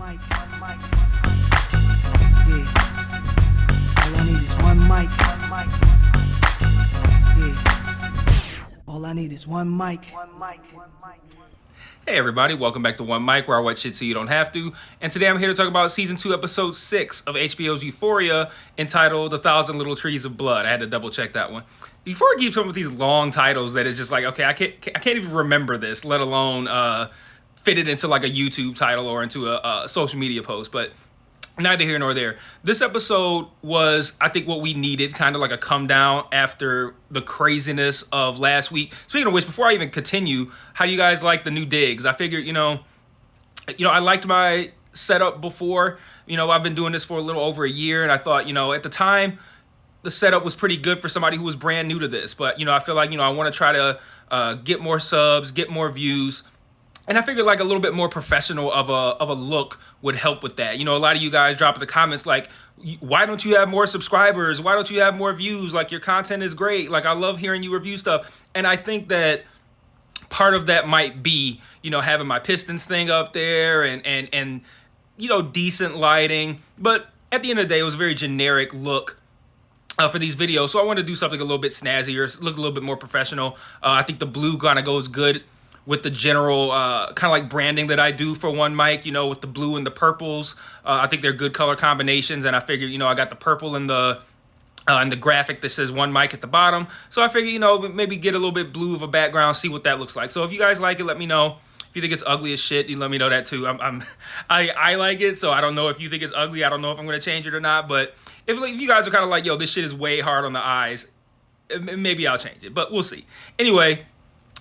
mic. Yeah. All I need is one mic. Yeah. All I need is one mic. Hey everybody, welcome back to One Mic, where I watch shit so you don't have to. And today I'm here to talk about Season 2, Episode 6 of HBO's Euphoria, entitled 1,000 Little Trees of Blood. I had to double check that one. Euphoria keeps some of these long titles that it's just like, okay, I can't even remember this, let alone fit it into like a YouTube title or into a social media post. But neither here nor there. This episode was, I think, what we needed, kind of like a come down after the craziness of last week. Speaking of which, before I even continue, how do you guys like the new digs? I figured, I liked my setup before. I've been doing this for a little over a year, and I thought, at the time, the setup was pretty good for somebody who was brand new to this. But, I feel like, I want to try to get more subs, get more views. And I figured like a little bit more professional of a look would help with that. A lot of you guys drop in the comments like, why don't you have more subscribers? Why don't you have more views? Like, your content is great. Like, I love hearing you review stuff. And I think that part of that might be, having my Pistons thing up there and decent lighting. But at the end of the day, it was a very generic look for these videos. So I wanted to do something a little bit snazzier, look a little bit more professional. I think the blue kind of goes good with the general kind of like branding that I do for One Mic, with the blue and the purples. I think they're good color combinations, and I figured, I got the purple and the graphic that says One Mic at the bottom. So I figured, maybe get a little bit blue of a background, see what that looks like. So if you guys like it, let me know. If you think it's ugly as shit, you let me know that too. I like it, so I don't know if you think it's ugly. I don't know if I'm gonna change it or not. But if you guys are kind of like, yo, this shit is way hard on the eyes, maybe I'll change it. But we'll see. Anyway.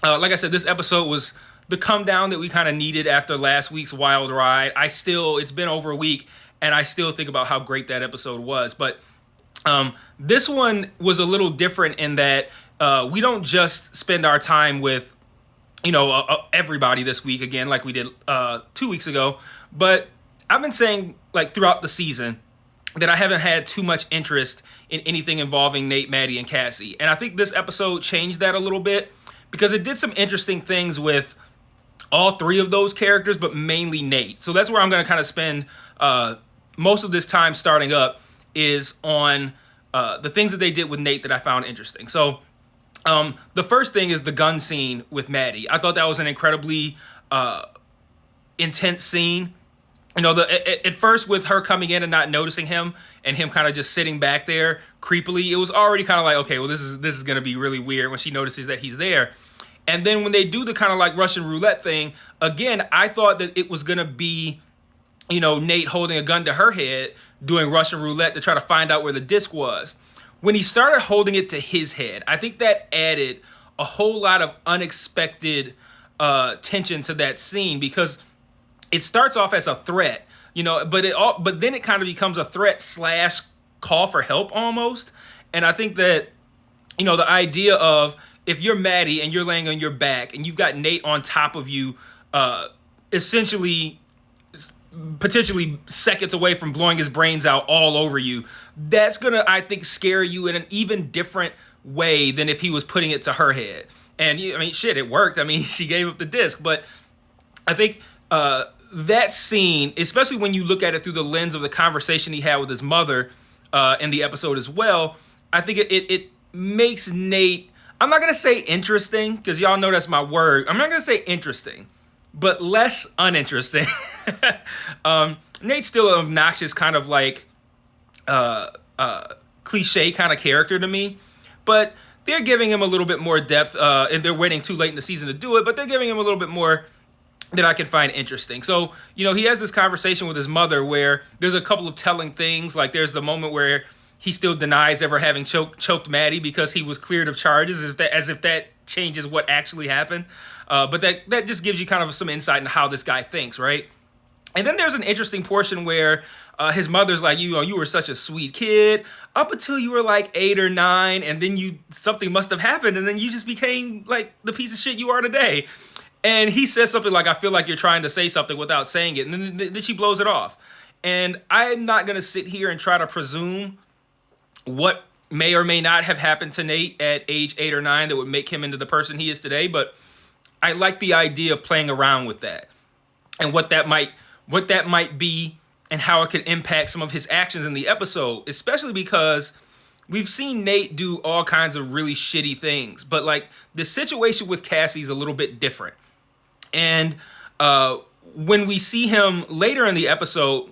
Like I said, this episode was the come down that we kind of needed after last week's wild ride. It's been over a week, and I still think about how great that episode was. But this one was a little different in that we don't just spend our time with, everybody this week again, like we did 2 weeks ago. But I've been saying, like, throughout the season that I haven't had too much interest in anything involving Nate, Maddie, and Cassie. And I think this episode changed that a little bit, because it did some interesting things with all three of those characters, but mainly Nate. So that's where I'm going to kind of spend most of this time starting up, is on the things that they did with Nate that I found interesting. So the first thing is the gun scene with Maddie. I thought that was an incredibly intense scene. At first with her coming in and not noticing him, and him kind of just sitting back there creepily, it was already kind of like, okay, well, this is going to be really weird when she notices that he's there. And then when they do the kind of like Russian roulette thing, again, I thought that it was going to be, Nate holding a gun to her head, doing Russian roulette to try to find out where the disc was. When he started holding it to his head, I think that added a whole lot of unexpected tension to that scene, because it starts off as a threat, but then it kind of becomes a threat / call for help almost. And I think that, the idea of, if you're Maddie and you're laying on your back and you've got Nate on top of you, essentially potentially seconds away from blowing his brains out all over you, that's gonna, I think, scare you in an even different way than if he was putting it to her head. And shit, it worked. She gave up the disc, but I think that scene, especially when you look at it through the lens of the conversation he had with his mother in the episode as well, I think it makes Nate, I'm not going to say interesting, because y'all know that's my word. I'm not going to say interesting, but less uninteresting. Nate's still an obnoxious kind of like cliche kind of character to me, but they're giving him a little bit more depth, and they're waiting too late in the season to do it, but they're giving him a little bit more that I can find interesting. So, he has this conversation with his mother where there's a couple of telling things. Like, there's the moment where he still denies ever having choked Maddie because he was cleared of charges, as if that changes what actually happened. But that just gives you kind of some insight into how this guy thinks, right? And then there's an interesting portion where his mother's like, you were such a sweet kid up until you were like 8 or 9, and then something must have happened, and then you just became like the piece of shit you are today. And he says something like, I feel like you're trying to say something without saying it. And then she blows it off. And I'm not going to sit here and try to presume what may or may not have happened to Nate at age 8 or 9 that would make him into the person he is today. But I like the idea of playing around with that and what that might what that might be and how it could impact some of his actions in the episode, especially because we've seen Nate do all kinds of really shitty things, but like the situation with Cassie is a little bit different. And when we see him later in the episode,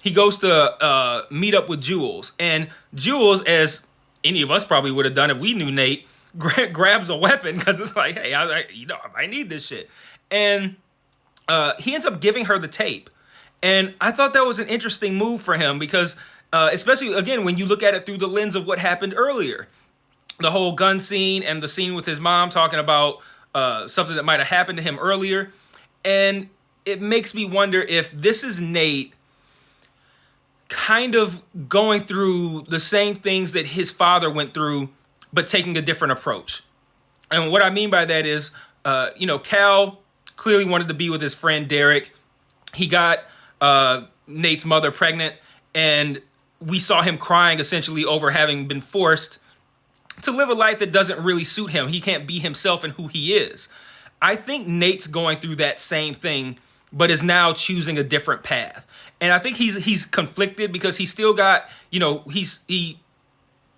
he goes to meet up with Jules, and Jules, as any of us probably would have done if we knew Nate, grabs a weapon because it's like, hey, I need this shit. And he ends up giving her the tape. And I thought that was an interesting move for him because, especially, again, when you look at it through the lens of what happened earlier, the whole gun scene and the scene with his mom talking about something that might have happened to him earlier. And it makes me wonder if this is Nate kind of going through the same things that his father went through, but taking a different approach. And what I mean by that is, Cal clearly wanted to be with his friend Derek. He got Nate's mother pregnant, and we saw him crying essentially over having been forced to live a life that doesn't really suit him. He can't be himself and who he is. I think Nate's going through that same thing, but is now choosing a different path. And I think he's conflicted because he still got, he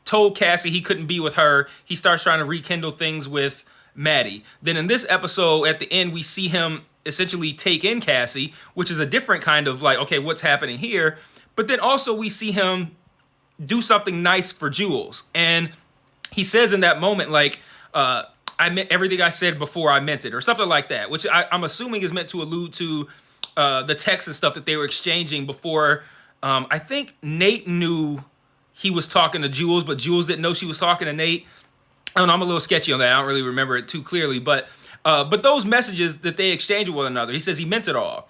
told Cassie he couldn't be with her. He starts trying to rekindle things with Maddie. Then in this episode, at the end, we see him essentially take in Cassie, which is a different kind of like, okay, what's happening here? But then also we see him do something nice for Jules. And he says in that moment, like, I meant everything I said before I meant it, or something like that, which I'm assuming is meant to allude to the text and stuff that they were exchanging before. I think Nate knew he was talking to Jules, but Jules didn't know she was talking to Nate. I don't know, I'm a little sketchy on that. I don't really remember it too clearly, but those messages that they exchanged with one another, he says he meant it all.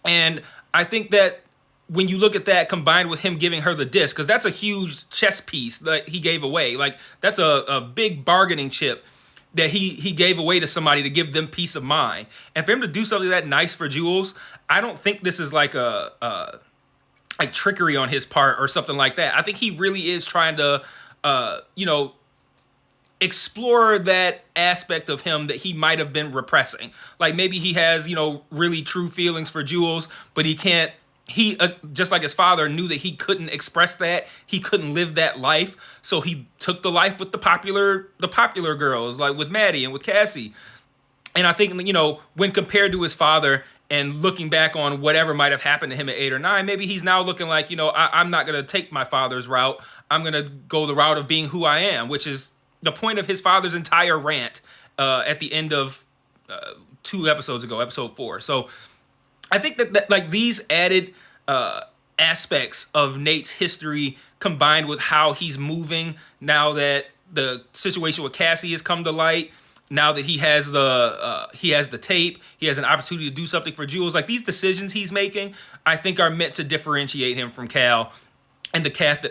And I think that when you look at that combined with him giving her the disc, because that's a huge chess piece that he gave away. Like, that's a big bargaining chip that he gave away to somebody to give them peace of mind. And for him to do something that nice for Jules, I don't think this is like like trickery on his part or something like that. I think he really is trying to, explore that aspect of him that he might have been repressing. Like maybe he has, really true feelings for Jules, but he can't. He, just like his father, knew that he couldn't express that. He couldn't live that life. So he took the life with the popular girls, like with Maddie and with Cassie. And I think, when compared to his father and looking back on whatever might have happened to him at 8 or 9, maybe he's now looking like, I'm not going to take my father's route. I'm going to go the route of being who I am, which is the point of his father's entire rant at the end of 2 episodes ago, episode 4. So I think that like these added aspects of Nate's history combined with how he's moving now that the situation with Cassie has come to light, now that he has the tape, he has an opportunity to do something for Jules. Like these decisions he's making, I think are meant to differentiate him from Cal and the path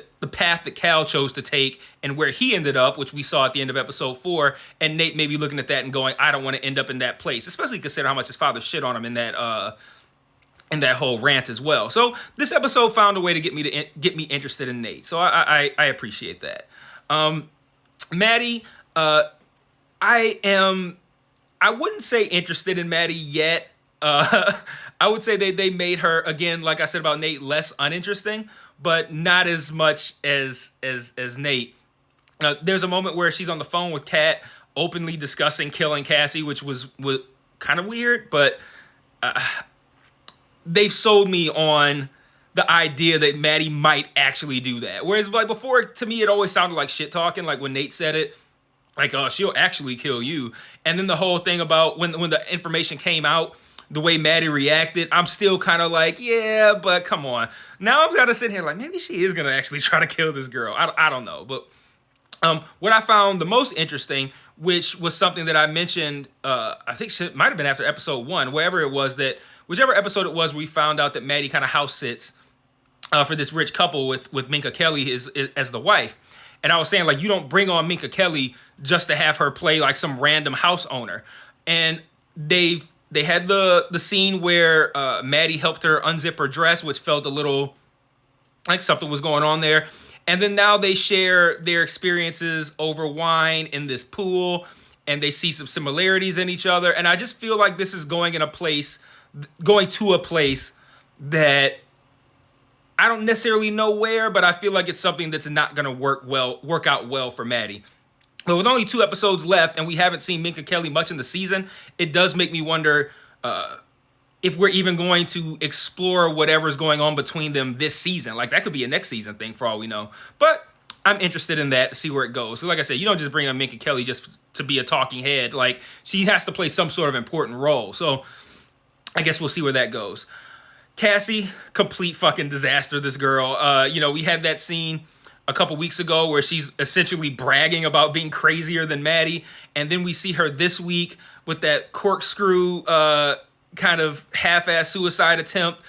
that Cal chose to take and where he ended up, which we saw at the end of episode 4. And Nate may be looking at that and going, I don't want to end up in that place, especially considering how much his father shit on him in that whole rant as well. So this episode found a way to get me interested in Nate. So I appreciate that. Maddie, I wouldn't say interested in Maddie yet. I would say they made her, again, like I said about Nate, less uninteresting, but not as much as Nate. There's a moment where she's on the phone with Kat, openly discussing killing Cassie, which was kind of weird, but they've sold me on the idea that Maddie might actually do that. Whereas like before, to me, it always sounded like shit talking, like when Nate said it, like, oh, she'll actually kill you. And then the whole thing about when the information came out, the way Maddie reacted, I'm still kind of like, yeah, but come on. Now I'm kind of sitting here like, maybe she is going to actually try to kill this girl. I don't know. But what I found the most interesting, which was something that I mentioned, I think it might have been after episode 1, whichever episode it was, we found out that Maddie kind of house sits for this rich couple with Minka Kelly as the wife. And I was saying, like, you don't bring on Minka Kelly just to have her play like some random house owner. And they had the scene where Maddie helped her unzip her dress, which felt a little like something was going on there. And then now they share their experiences over wine in this pool, and they see some similarities in each other. And I just feel like this is going to a place that I don't necessarily know where, but I feel like it's something that's not going to work out well for Maddie. But with only 2 episodes left, and we haven't seen Minka Kelly much in the season, it does make me wonder if we're even going to explore whatever's going on between them this season. Like, that could be a next season thing for all we know. But I'm interested in that to see where it goes. So like I said, you don't just bring on Minka Kelly just to be a talking head. Like, she has to play some sort of important role. So I guess we'll see where that goes. Cassie, complete fucking disaster, this girl. We had that scene a couple weeks ago where she's essentially bragging about being crazier than Maddie. And then we see her this week with that corkscrew kind of half-ass suicide attempt,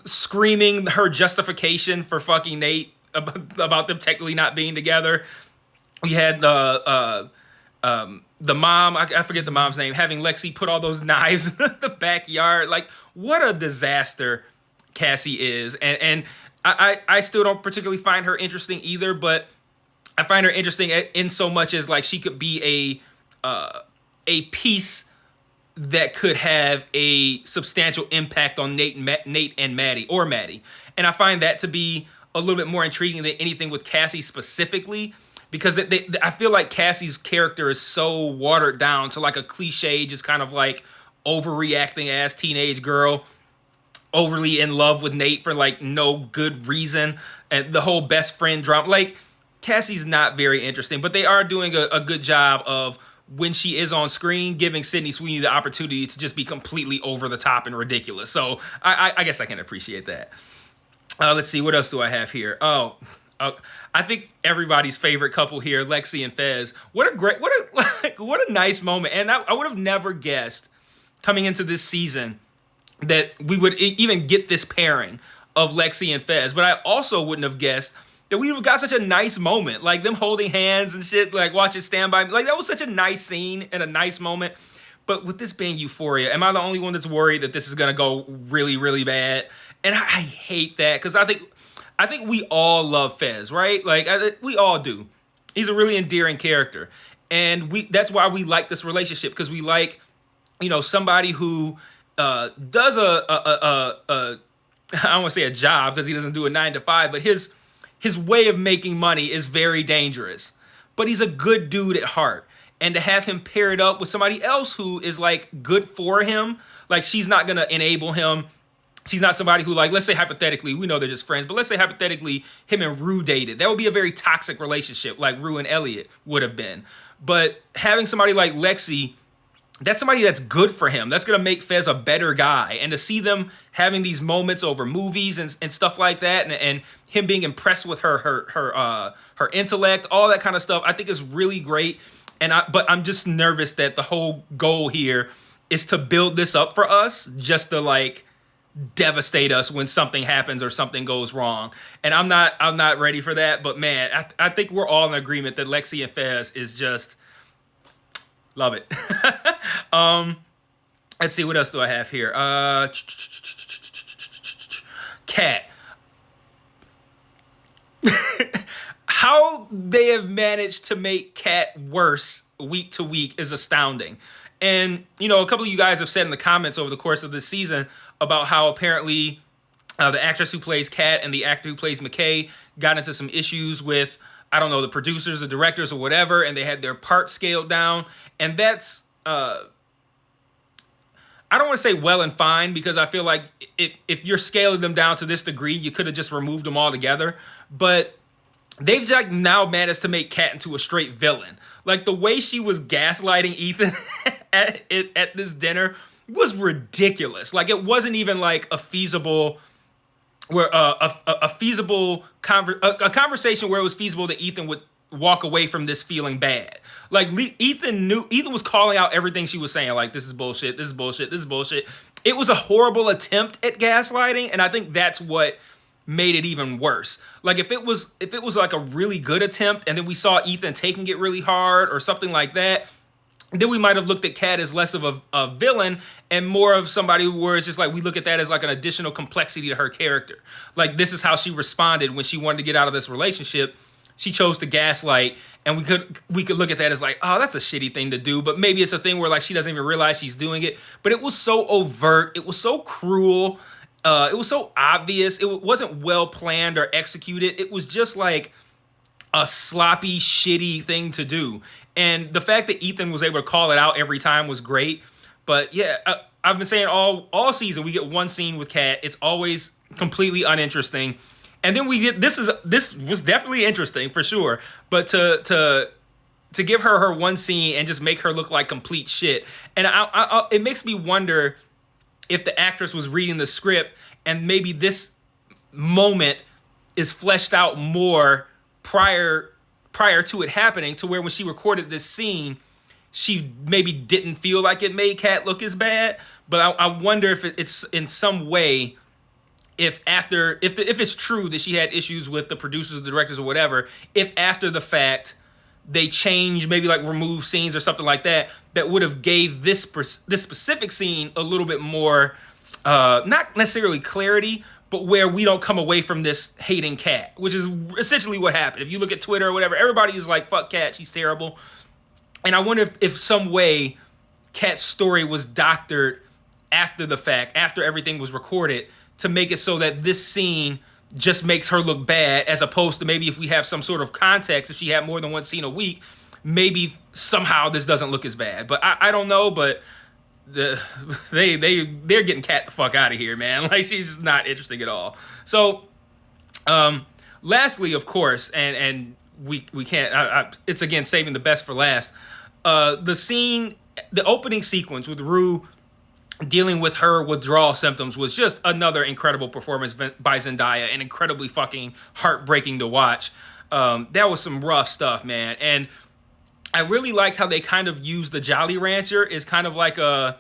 screaming her justification for fucking Nate about them technically not being together. We had the mom, I forget the mom's name, having Lexi put all those knives in the backyard. Like, what a disaster Cassie is. And I still don't particularly find her interesting either, but I find her interesting in so much as, like, she could be a piece that could have a substantial impact on Nate and Maddie, or Maddie. And I find that to be a little bit more intriguing than anything with Cassie specifically, because I feel like Cassie's character is so watered down to like a cliche, just kind of like overreacting ass teenage girl, overly in love with Nate for like no good reason, and the whole best friend drama. Like, Cassie's not very interesting, but they are doing a good job of, when she is on screen, giving Sydney Sweeney the opportunity to just be completely over the top and ridiculous. So I guess I can appreciate that. Let's see, what else do I have here? I think everybody's favorite couple here, Lexi and Fez. What a nice moment. And I would have never guessed coming into this season that we would even get this pairing of Lexi and Fez. But I also wouldn't have guessed that we would have got such a nice moment, like them holding hands and shit, like watching Stand By Me. Like, that was such a nice scene and a nice moment. But with this being Euphoria, am I the only one that's worried that this is gonna go really, really bad? And I hate that, because I think we all love Fez, right? Like, we all do. He's a really endearing character, and that's why we like this relationship, because we like, somebody who does I don't want to say a job, because he doesn't do a 9 to 5, but his way of making money is very dangerous. But he's a good dude at heart. And to have him paired up with somebody else who is, like, good for him, like, she's not going to enable him. She's not somebody who, like, let's say hypothetically, we know they're just friends, but let's say hypothetically him and Rue dated. That would be a very toxic relationship, like Rue and Elliot would have been. But having somebody like Lexi, that's somebody that's good for him. That's going to make Fez a better guy. And to see them having these moments over movies and stuff like that, and him being impressed with her intellect, all that kind of stuff, I think is really great. But I'm just nervous that the whole goal here is to build this up for us, just to, like, devastate us when something happens or something goes wrong. And I'm not ready for that. But man, I think we're all in agreement that Lexi and Fez is just, love it. Let's see, what else do I have here? Cat. How they have managed to make Cat worse week to week is astounding. And, a couple of you guys have said in the comments over the course of this season about how apparently the actress who plays Cat and the actor who plays McKay got into some issues with, I don't know, the producers, the directors, or whatever, and they had their part scaled down. And that's, I don't want to say well and fine, because I feel like if you're scaling them down to this degree, you could have just removed them all together. But they've like now managed to make Kat into a straight villain. Like, the way she was gaslighting Ethan at this dinner was ridiculous. Like, it wasn't even like a feasible conversation where it was feasible that Ethan would walk away from this feeling bad. Like, Ethan was calling out everything she was saying, like, this is bullshit, this is bullshit, this is bullshit. It was a horrible attempt at gaslighting, and I think that's what made it even worse. Like, if it was like a really good attempt and then we saw Ethan taking it really hard or something like that, then we might have looked at Kat as less of a villain and more of somebody where it's just like, we look at that as like an additional complexity to her character. Like, this is how she responded when she wanted to get out of this relationship. She chose to gaslight, and we could look at that as like, oh, that's a shitty thing to do. But maybe it's a thing where like she doesn't even realize she's doing it. But it was so overt. It was so cruel. it was so obvious. It wasn't well planned or executed. It was just like a sloppy, shitty thing to do. And the fact that Ethan was able to call it out every time was great. But yeah, I've been saying all season we get one scene with Kat. It's always completely uninteresting. And then we get this was definitely interesting for sure. But to give her one scene and just make her look like complete shit. And it makes me wonder if the actress was reading the script and maybe this moment is fleshed out more prior to it happening, to where when she recorded this scene, she maybe didn't feel like it made Kat look as bad. But I wonder if it's in some way, if it's true that she had issues with the producers or the directors or whatever, if after the fact they change, maybe like remove scenes or something like that, that would have gave this specific scene a little bit more, not necessarily clarity, but where we don't come away from this hating Kat, which is essentially what happened. If you look at Twitter or whatever, everybody is like, fuck Kat, she's terrible. And I wonder if some way Kat's story was doctored after the fact, after everything was recorded, to make it so that this scene just makes her look bad, as opposed to maybe if we have some sort of context, if she had more than one scene a week, maybe somehow this doesn't look as bad. But I don't know, but they're getting Kat the fuck out of here, man. Like, she's not interesting at all. So lastly, of course, and we can't, it's again saving the best for last, the opening sequence with Rue dealing with her withdrawal symptoms was just another incredible performance by Zendaya, and incredibly fucking heartbreaking to watch. That was some rough stuff, man. And I really liked how they kind of used the Jolly Rancher as kind of like a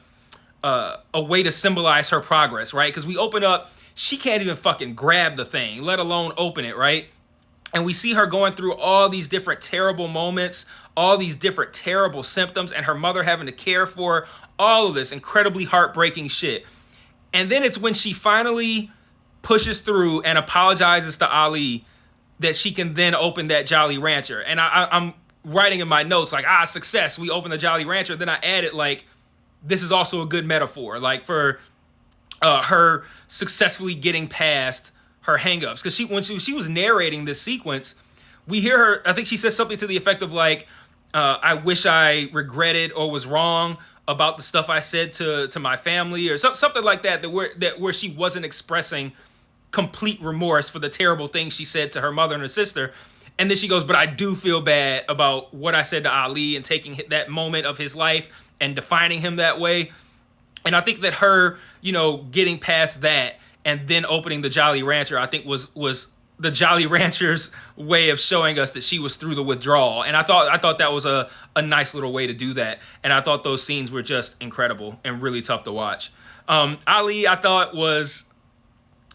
way to symbolize her progress, right? Because we open up, she can't even fucking grab the thing, let alone open it, right? And we see her going through all these different terrible moments, all these different terrible symptoms, and her mother having to care for her, all of this incredibly heartbreaking shit. And then it's when she finally pushes through and apologizes to Ali that she can then open that Jolly Rancher. And I'm writing in my notes like, success, we open the Jolly Rancher. Then I added like, this is also a good metaphor, like for her successfully getting past her hangups. Because when she was narrating this sequence, we hear her, I think she says something to the effect of like, I wish I regretted or was wrong about the stuff I said to my family, or something like that, where she wasn't expressing complete remorse for the terrible things she said to her mother and her sister. And then she goes, but I do feel bad about what I said to Ali and taking that moment of his life and defining him that way. And I think that her, getting past that and then opening the Jolly Rancher, I think was the Jolly Rancher's way of showing us that she was through the withdrawal. And I thought that was a nice little way to do that. And I thought those scenes were just incredible and really tough to watch. Ali, I thought, was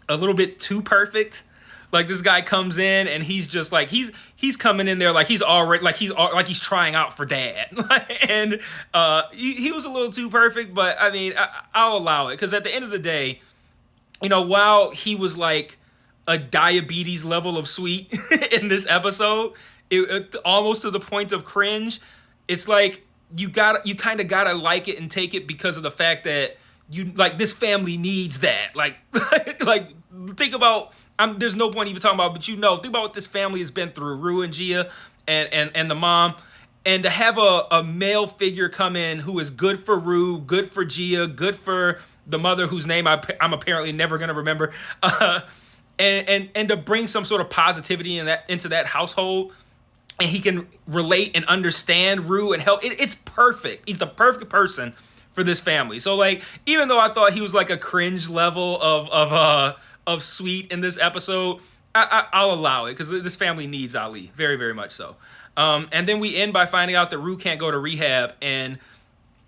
a little bit too perfect. Like, this guy comes in and he's just like, he's coming in there like he's already, like he's trying out for dad. And he was a little too perfect, but I mean, I'll allow it. Because at the end of the day, while he was like a diabetes level of sweet in this episode, it almost to the point of cringe, it's like you kind of gotta like it and take it because of the fact that this family needs that. Like think about, there's no point even talking about, but think about what this family has been through, Rue and Gia and the mom. And to have a male figure come in who is good for Rue, good for Gia, good for the mother whose name I'm apparently never gonna remember, and to bring some sort of positivity into that household, and he can relate and understand Rue and help. It's perfect. He's the perfect person for this family. So like, even though I thought he was like a cringe level of sweet in this episode, I'll allow it because this family needs Ali very, very much so. And then we end by finding out that Rue can't go to rehab, and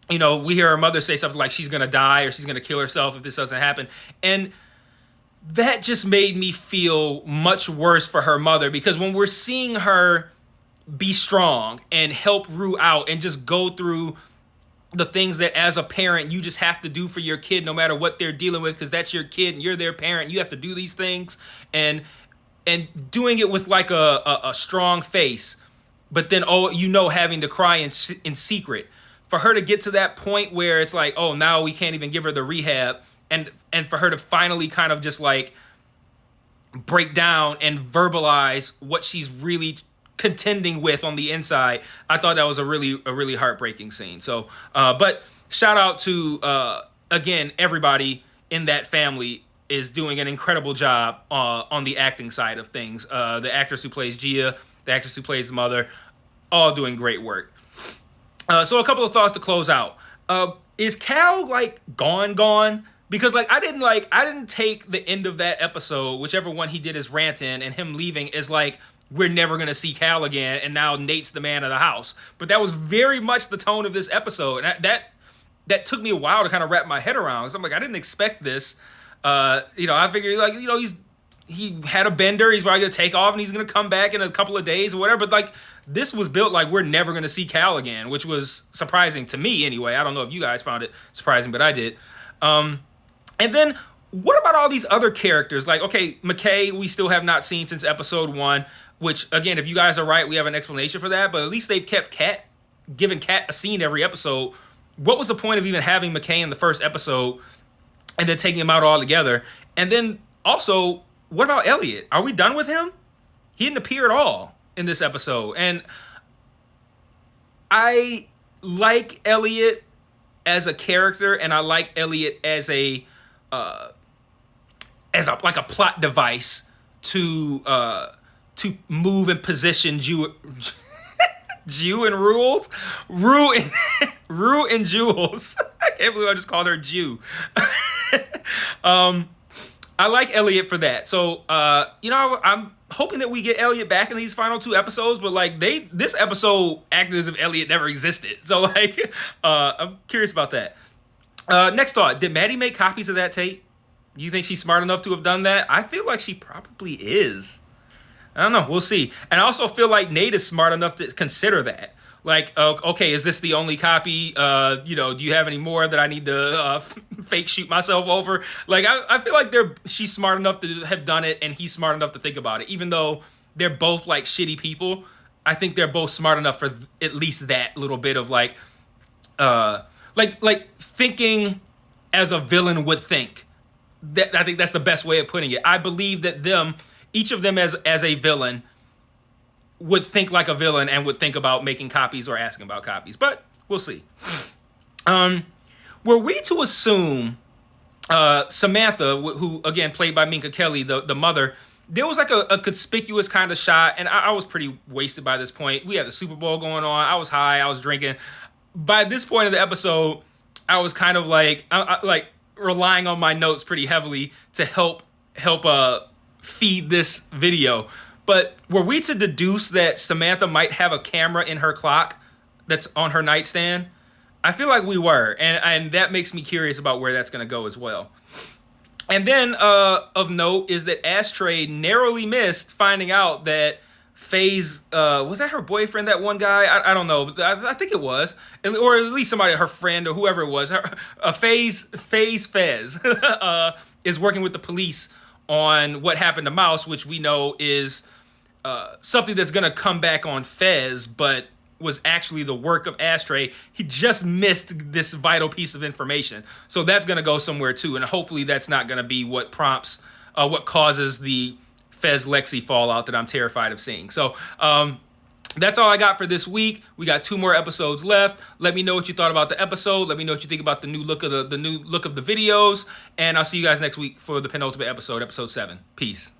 we hear her mother say something like she's gonna die or she's gonna kill herself if this doesn't happen. And that just made me feel much worse for her mother, because when we're seeing her be strong and help Rue out and just go through the things that as a parent you just have to do for your kid no matter what they're dealing with, because that's your kid and you're their parent, you have to do these things, and doing it with like a strong face, but then having to cry in secret. For her to get to that point where it's like, oh, now we can't even give her the rehab, and for her to finally kind of just like break down and verbalize what she's really contending with on the inside. I thought that was a really heartbreaking scene. So, but shout out to again, everybody in that family is doing an incredible job on the acting side of things. The actress who plays Gia, the actress who plays the mother, all doing great work. So a couple of thoughts to close out. Is Cal like gone? Because like I didn't take the end of that episode, whichever one he did his rant in, and him leaving is like we're never gonna see Cal again, and now Nate's the man of the house. But that was very much the tone of this episode, and that took me a while to kind of wrap my head around. So I'm like, I didn't expect this. I figured like he had a bender, he's probably gonna take off, and he's gonna come back in a couple of days or whatever. But like this was built like we're never gonna see Cal again, which was surprising to me anyway. I don't know if you guys found it surprising, but I did. And then, what about all these other characters? Like, okay, McKay, we still have not seen since episode 1, which, again, if you guys are right, we have an explanation for that, but at least they've kept giving Kat a scene every episode. What was the point of even having McKay in the first episode and then taking him out altogether? And then, also, what about Elliot? Are we done with him? He didn't appear at all in this episode. And I like Elliot as a character, and I like Elliot as a plot device to move and position Rue and Jules. I can't believe I just called her Jew. I like Elliot for that. So I'm hoping that we get Elliot back in these final 2 episodes, but like this episode acted as if Elliot never existed. So like I'm curious about that. Next thought, did Maddie make copies of that tape? Do you think she's smart enough to have done that? I feel like she probably is. I don't know. We'll see. And I also feel like Nate is smart enough to consider that. Like, okay, is this the only copy? Do you have any more that I need to fake shoot myself over? Like, I feel like she's smart enough to have done it, and he's smart enough to think about it. Even though they're both like shitty people, I think they're both smart enough for at least that little bit of like thinking as a villain would think. That I think that's the best way of putting it. I believe that each of them as a villain would think like a villain and would think about making copies or asking about copies. But we'll see. Were we to assume Samantha, who again played by Minka Kelly, the mother, there was like a conspicuous kind of shot, and I was pretty wasted by this point. We had the Super Bowl going on. I was high. I was drinking. By this point of the episode, I was kind of like relying on my notes pretty heavily to help feed this video. But were we to deduce that Samantha might have a camera in her clock that's on her nightstand? I feel like we were, and that makes me curious about where that's going to go as well. And then of note is that Ashtray narrowly missed finding out that Fez, was that her boyfriend, that one guy? I don't know. I think it was. Or at least somebody, her friend or whoever it was. Fez is working with the police on what happened to Mouse, which we know is something that's going to come back on Fez, but was actually the work of Ashtray. He just missed this vital piece of information. So that's going to go somewhere too. And hopefully that's not going to be what prompts, what causes the Fez Lexi fallout that I'm terrified of seeing. So that's all I got for this week. We got 2 more episodes left. Let me know what you thought about the episode. Let me know what you think about the new look of the videos. And I'll see you guys next week for the penultimate episode, episode 7. Peace.